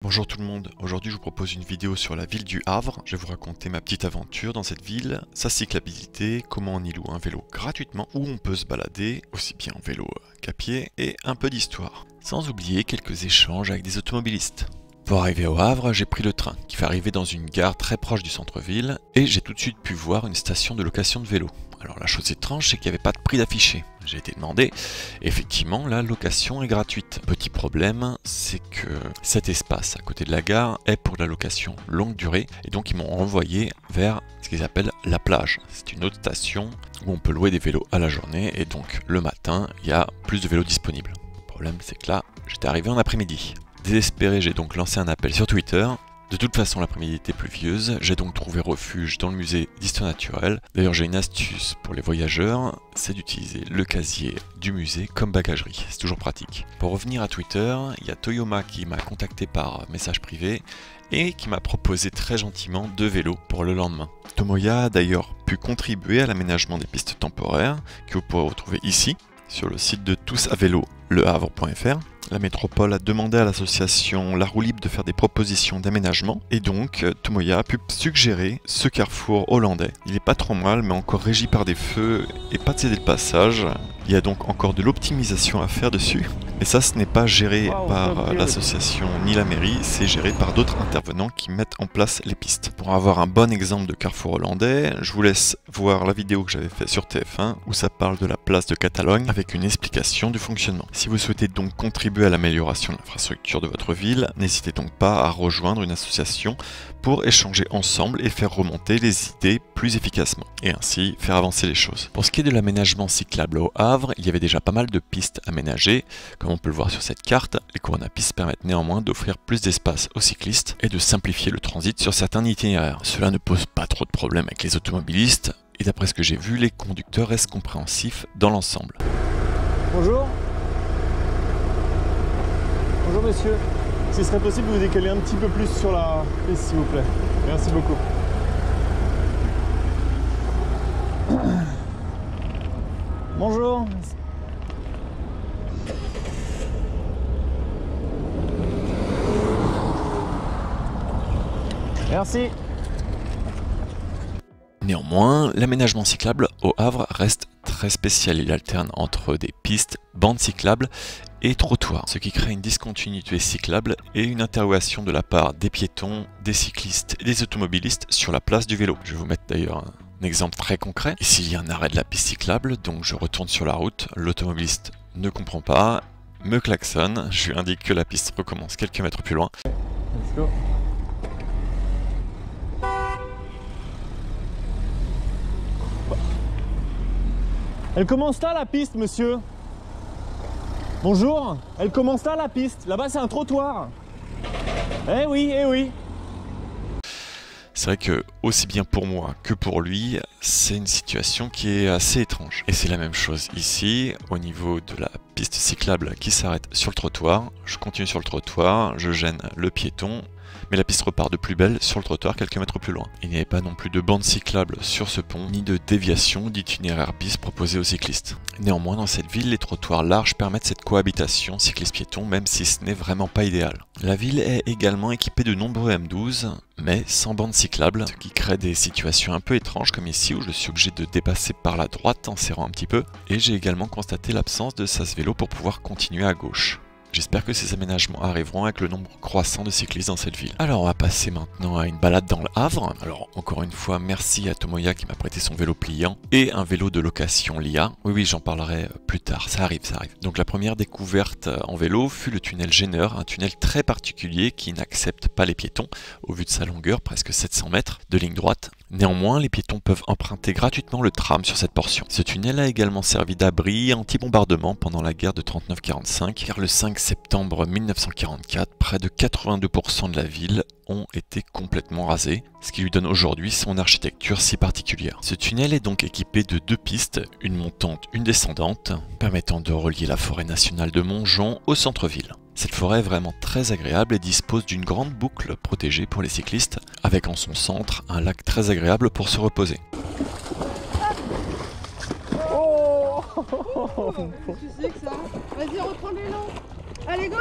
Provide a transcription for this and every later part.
Bonjour tout le monde, aujourd'hui je vous propose une vidéo sur la ville du Havre. Je vais vous raconter ma petite aventure dans cette ville, sa cyclabilité, comment on y loue un vélo gratuitement, où on peut se balader, aussi bien en vélo qu'à pied, et un peu d'histoire. Sans oublier quelques échanges avec des automobilistes. Pour arriver au Havre, j'ai pris le train, qui fait arriver dans une gare très proche du centre-ville, et j'ai tout de suite pu voir une station de location de vélo. Alors la chose étrange, c'est qu'il n'y avait pas de prix d'affiché. J'ai été demandé, effectivement la location est gratuite. Petit problème, c'est que cet espace à côté de la gare est pour la location longue durée, et donc ils m'ont renvoyé vers ce qu'ils appellent la plage. C'est une autre station où on peut louer des vélos à la journée, et donc le matin, il y a plus de vélos disponibles. Le problème, c'est que là, j'étais arrivé en après-midi. Désespéré, j'ai donc lancé un appel sur Twitter. De toute façon, l'après-midi était pluvieuse, j'ai donc trouvé refuge dans le musée d'histoire naturelle. D'ailleurs, j'ai une astuce pour les voyageurs, c'est d'utiliser le casier du musée comme bagagerie, c'est toujours pratique. Pour revenir à Twitter, il y a Toyoma qui m'a contacté par message privé et qui m'a proposé très gentiment 2 vélos pour le lendemain. Tomoya a d'ailleurs pu contribuer à l'aménagement des pistes temporaires que vous pourrez retrouver ici, sur le site de tousavélo, lehavre.fr. La métropole a demandé à l'association La Roue Libre de faire des propositions d'aménagement et donc Tomoya a pu suggérer ce carrefour hollandais. Il est pas trop mal mais encore régi par des feux et pas de céder le passage. Il y a donc encore de l'optimisation à faire dessus. Et ça, ce n'est pas géré par l'association ni la mairie, c'est géré par d'autres intervenants qui mettent en place les pistes. Pour avoir un bon exemple de carrefour hollandais, je vous laisse voir la vidéo que j'avais faite sur TF1 où ça parle de la place de Catalogne avec une explication du fonctionnement. Si vous souhaitez donc contribuer à l'amélioration de l'infrastructure de votre ville, n'hésitez donc pas à rejoindre une association pour échanger ensemble et faire remonter les idées plus efficacement, et ainsi faire avancer les choses. Pour ce qui est de l'aménagement cyclable au Havre, il y avait déjà pas mal de pistes aménagées. Comme on peut le voir sur cette carte, les coronapistes permettent néanmoins d'offrir plus d'espace aux cyclistes et de simplifier le transit sur certains itinéraires. Cela ne pose pas trop de problèmes avec les automobilistes, et d'après ce que j'ai vu, les conducteurs restent compréhensifs dans l'ensemble. Bonjour. Bonjour monsieur. S'il serait possible de vous décaler un petit peu plus sur la piste s'il vous plaît. Merci beaucoup. Bonjour. Merci. Néanmoins, l'aménagement cyclable au Havre reste très spécial. Il alterne entre des pistes, bandes cyclables et trottoirs, ce qui crée une discontinuité cyclable et une interrogation de la part des piétons, des cyclistes et des automobilistes sur la place du vélo. Je vais vous mettre d'ailleurs un exemple très concret. Ici, il y a un arrêt de la piste cyclable, donc je retourne sur la route. L'automobiliste ne comprend pas, me klaxonne, je lui indique que la piste recommence quelques mètres plus loin. Let's go. Elle commence là la piste, monsieur. Bonjour. Elle commence là la piste. Là-bas c'est un trottoir. Eh oui, eh oui. C'est vrai que, aussi bien pour moi que pour lui, c'est une situation qui est assez étrange. Et c'est la même chose ici, au niveau de la piste cyclable qui s'arrête sur le trottoir. Je continue sur le trottoir, je gêne le piéton, mais la piste repart de plus belle sur le trottoir quelques mètres plus loin. Il n'y avait pas non plus de bande cyclable sur ce pont, ni de déviation d'itinéraire bis proposé aux cyclistes. Néanmoins, dans cette ville, les trottoirs larges permettent cette cohabitation cycliste-piéton, même si ce n'est vraiment pas idéal. La ville est également équipée de nombreux M12, mais sans bande cyclable, ce qui crée des situations un peu étranges comme ici où je suis obligé de dépasser par la droite en serrant un petit peu, et j'ai également constaté l'absence de sas vélo pour pouvoir continuer à gauche. J'espère que ces aménagements arriveront avec le nombre croissant de cyclistes dans cette ville. Alors on va passer maintenant à une balade dans le Havre. Alors encore une fois, merci à Tomoya qui m'a prêté son vélo pliant et un vélo de location Lia. Oui, j'en parlerai plus tard, ça arrive. Donc la première découverte en vélo fut le tunnel Gêneur, un tunnel très particulier qui n'accepte pas les piétons au vu de sa longueur, presque 700 mètres de ligne droite. Néanmoins, les piétons peuvent emprunter gratuitement le tram sur cette portion. Ce tunnel a également servi d'abri anti-bombardement pendant la guerre de 39-45, car le 5 septembre 1944, près de 82% de la ville ont été complètement rasés, ce qui lui donne aujourd'hui son architecture si particulière. Ce tunnel est donc équipé de 2 pistes, une montante, une descendante, permettant de relier la forêt nationale de Montjon au centre-ville. Cette forêt est vraiment très agréable et dispose d'une grande boucle protégée pour les cyclistes, avec en son centre un lac très agréable pour se reposer. Oh Tu sais que ça. Vas-y, reprends l'élan. Allez, go.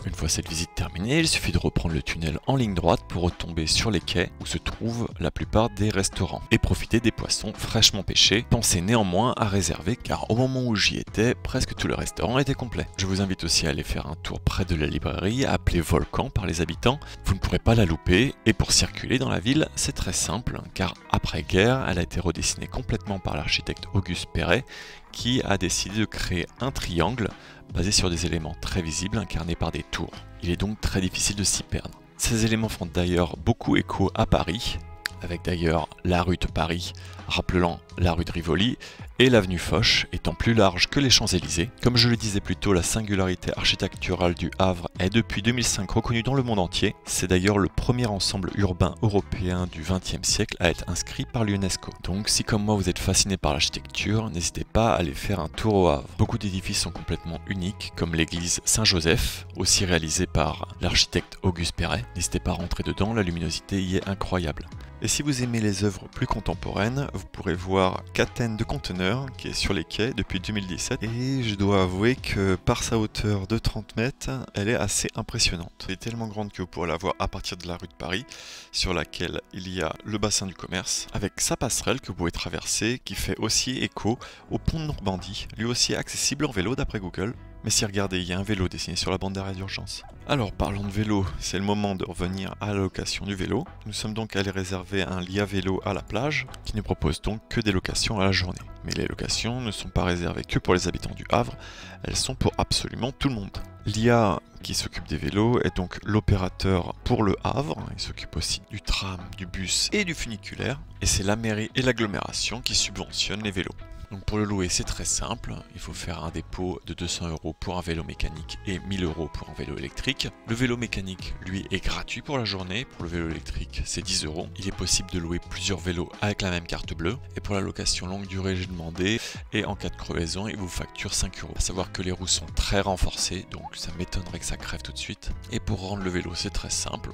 Une fois cette visite terminée, il suffit de reprendre le tunnel en ligne droite pour retomber sur les quais où se trouvent la plupart des restaurants et profiter des poissons fraîchement pêchés. Pensez néanmoins à réserver car au moment où j'y étais, presque tout le restaurant était complet. Je vous invite aussi à aller faire un tour près de la librairie appelée Volcan par les habitants. Vous ne pourrez pas la louper et pour circuler dans la ville, c'est très simple car après-guerre, elle a été redessinée complètement par l'architecte Auguste Perret qui a décidé de créer un triangle basé sur des éléments très visibles incarnés par des tours. Il est donc très difficile de s'y perdre. Ces éléments font d'ailleurs beaucoup écho à Paris, avec d'ailleurs la rue de Paris, rappelant la rue de Rivoli, et l'avenue Foch étant plus large que les Champs-Élysées. Comme je le disais plus tôt, la singularité architecturale du Havre est depuis 2005 reconnue dans le monde entier. C'est d'ailleurs le premier ensemble urbain européen du XXe siècle à être inscrit par l'UNESCO. Donc si comme moi vous êtes fasciné par l'architecture, n'hésitez pas à aller faire un tour au Havre. Beaucoup d'édifices sont complètement uniques, comme l'église Saint-Joseph, aussi réalisée par l'architecte Auguste Perret. N'hésitez pas à rentrer dedans, la luminosité y est incroyable. Et si vous aimez les œuvres plus contemporaines, vous pourrez voir Catène de Conteneurs, qui est sur les quais depuis 2017. Et je dois avouer que par sa hauteur de 30 mètres, elle est assez impressionnante. Elle est tellement grande que vous pourrez la voir à partir de la rue de Paris, sur laquelle il y a le bassin du commerce, avec sa passerelle que vous pouvez traverser, qui fait aussi écho au pont de Normandie, lui aussi accessible en vélo d'après Google. Mais si regardez, il y a un vélo dessiné sur la bande d'arrêt d'urgence. Alors parlons de vélo, c'est le moment de revenir à la location du vélo. Nous sommes donc allés réserver un Lia Vélo à la plage, qui ne propose donc que des locations à la journée. Mais les locations ne sont pas réservées que pour les habitants du Havre, elles sont pour absolument tout le monde. Lia, qui s'occupe des vélos, est donc l'opérateur pour le Havre. Il s'occupe aussi du tram, du bus et du funiculaire. Et c'est la mairie et l'agglomération qui subventionnent les vélos. Donc pour le louer, c'est très simple, il faut faire un dépôt de 200 € pour un vélo mécanique et 1000 € pour un vélo électrique. Le vélo mécanique, lui, est gratuit pour la journée, pour le vélo électrique, c'est 10 €. Il est possible de louer plusieurs vélos avec la même carte bleue. Et pour la location longue durée, j'ai demandé, et en cas de crevaison, il vous facture 5 €. A savoir que les roues sont très renforcées, donc ça m'étonnerait que ça crève tout de suite. Et pour rendre le vélo, c'est très simple.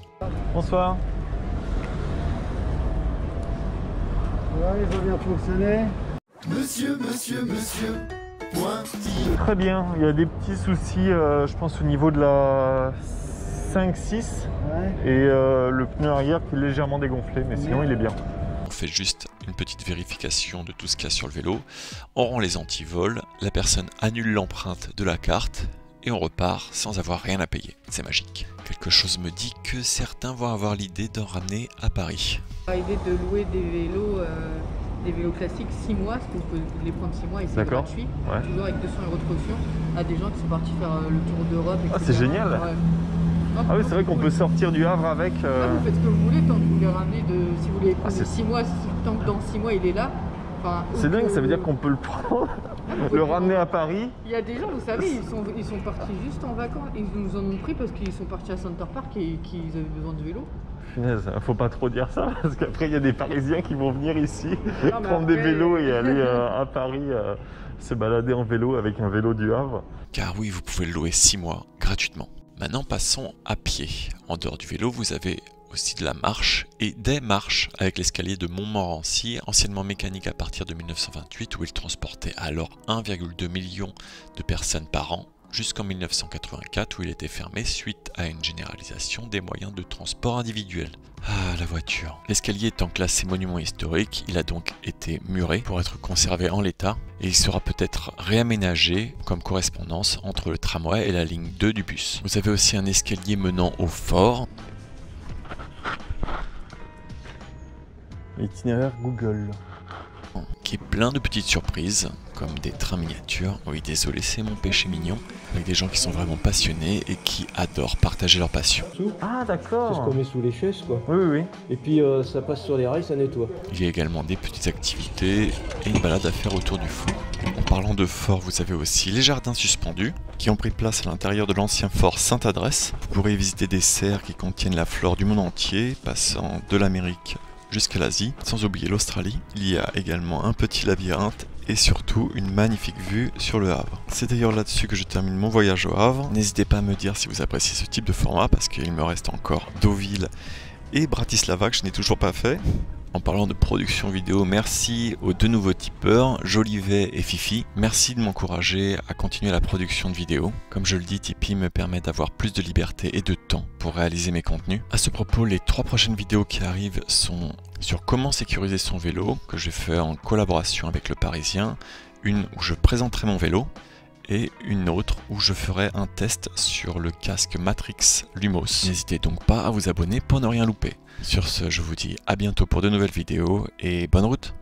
Bonsoir. Ouais, ils ont bien fonctionné. Monsieur, Pointilleux. Très bien, il y a des petits soucis, je pense au niveau de la 5-6 Ouais. et le pneu arrière qui est légèrement dégonflé, mais sinon il est bien. On fait juste une petite vérification de tout ce qu'il y a sur le vélo, on rend les antivols, la personne annule l'empreinte de la carte et on repart sans avoir rien à payer. C'est magique. Quelque chose me dit que certains vont avoir l'idée d'en ramener à Paris. L'idée de louer des vélos classiques 6 mois, parce que vous pouvez les prendre 6 mois et c'est D'accord. gratuit, Ouais. toujours avec 200 € de caution, à des gens qui sont partis faire le tour d'Europe, etc. Ah, c'est génial. Ouais. Non, Ah oui, c'est vrai qu'on peut sortir du Havre avec... Ah, vous faites ce que vous voulez, tant que vous les ramenez si vous les prenez c'est- 6 mois, tant que dans 6 mois il est là. Enfin, C'est dingue, ça veut dire qu'on peut le prendre, le ramener à Paris. Il y a des gens, vous savez, ils sont partis juste en vacances, ils nous en ont pris parce qu'ils sont partis à Center Park et qu'ils avaient besoin de vélo. Punaise, faut pas trop dire ça, parce qu'après il y a des Parisiens qui vont venir ici, mais prendre des après- vélos et aller à Paris se balader en vélo avec un vélo du Havre. Car oui, vous pouvez le louer 6 mois gratuitement. Maintenant passons à pied. En dehors du vélo, vous avez aussi de la marche et des marches avec l'escalier de Montmorency, anciennement mécanique à partir de 1928 où il transportait alors 1,2 million de personnes par an, jusqu'en 1984 où il était fermé suite à une généralisation des moyens de transport individuels. Ah, la voiture. L'escalier étant classé monument historique, il a donc été muré pour être conservé en l'état et il sera peut-être réaménagé comme correspondance entre le tramway et la ligne 2 du bus. Vous avez aussi un escalier menant au fort. Itinéraire Google. Qui est plein de petites surprises, comme des trains miniatures. Oui, désolé, c'est mon péché mignon. Avec des gens qui sont vraiment passionnés et qui adorent partager leur passion. Ah C'est ce d'accord. qu'on met sous les chaises, quoi. Oui, oui, oui. Et puis ça passe sur les rails, ça nettoie. Il y a également des petites activités et une balade à faire autour du fort. En parlant de fort, vous avez aussi les jardins suspendus qui ont pris place à l'intérieur de l'ancien fort Sainte-Adresse. Vous pourrez visiter des serres qui contiennent la flore du monde entier, passant de l'Amérique jusqu'à l'Asie, sans oublier l'Australie. Il y a également un petit labyrinthe et surtout une magnifique vue sur le Havre. C'est d'ailleurs là-dessus que je termine mon voyage au Havre. N'hésitez pas à me dire si vous appréciez ce type de format parce qu'il me reste encore Deauville et Bratislava que je n'ai toujours pas fait. En parlant de production vidéo, merci aux 2 nouveaux tipeurs, Jolivet et Fifi. Merci de m'encourager à continuer la production de vidéos. Comme je le dis, Tipeee me permet d'avoir plus de liberté et de temps pour réaliser mes contenus. À ce propos, les 3 prochaines vidéos qui arrivent sont sur comment sécuriser son vélo, que je vais faire en collaboration avec Le Parisien, une où je présenterai mon vélo, et une autre où je ferai un test sur le casque Matrix Lumos. N'hésitez donc pas à vous abonner pour ne rien louper. Sur ce, je vous dis à bientôt pour de nouvelles vidéos et bonne route!